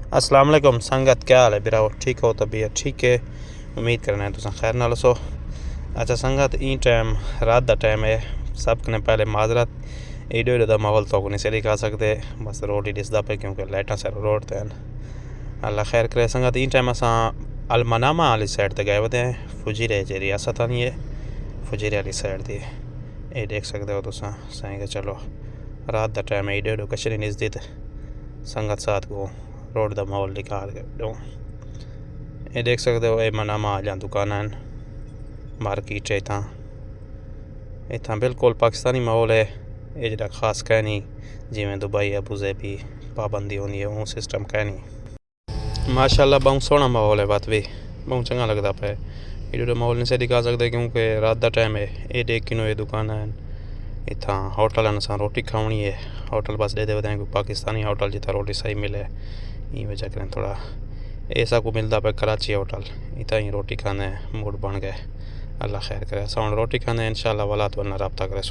अस्सलाम वालेकुम संगत, क्या हाल है बिराओ? ठीक हो? तबीयत ठीक है? उम्मीद करना है तुम खैर नाल सो। अच्छा संगत, ई टाइम रात का टाइम है। सब कने पहले माजरत, एडो एडो का माहौल तो नहीं सही खा सकते, बस रोड ही दिसदा पे क्योंकि लाइटा सर रोड ते अल्लाह खैर करे। संगत ई टाइम असां अलमनामा वाली साइड ते गए हुए हैं। फुजीरे जी रियासत आनी है, फुजीरे वाली साइड दी ये देख सकते हो तुम। सही चलो रात का टाइम है, एडो एडो कशरी नज़दीक संगत साथ को रोड का माहौल निकाल के दो। ये देख सकते हो ये मनामा आ दुकान मार्केट है। इतना बिल्कुल पाकिस्तानी माहौल है। ये जो खास कह नहीं जिमें दुबई अबू धाबी पाबंदी होनी है वो सिस्टम कह नहीं। माशाल्लाह बहुत सोहना माहौल है, बात भी बहुत चंगा लगता पे। ये माहौल नहीं से दिखा सकते क्योंकि रात का टाइम है। ये देख किनो ये दुकान है इतना होटल असां रोटी खावनी है। होटल बस दे देते हैं पाकिस्तानी होटल जितना रोटी सही मिले, ये वजह करें थोड़ा ऐसा को मिलता पे कराची होटल इतना ही रोटी खाने मूड बन गए। अल्लाह खैर करे। असां रोटी खाने इंशाल्लाह वाला तो रब्ता करे।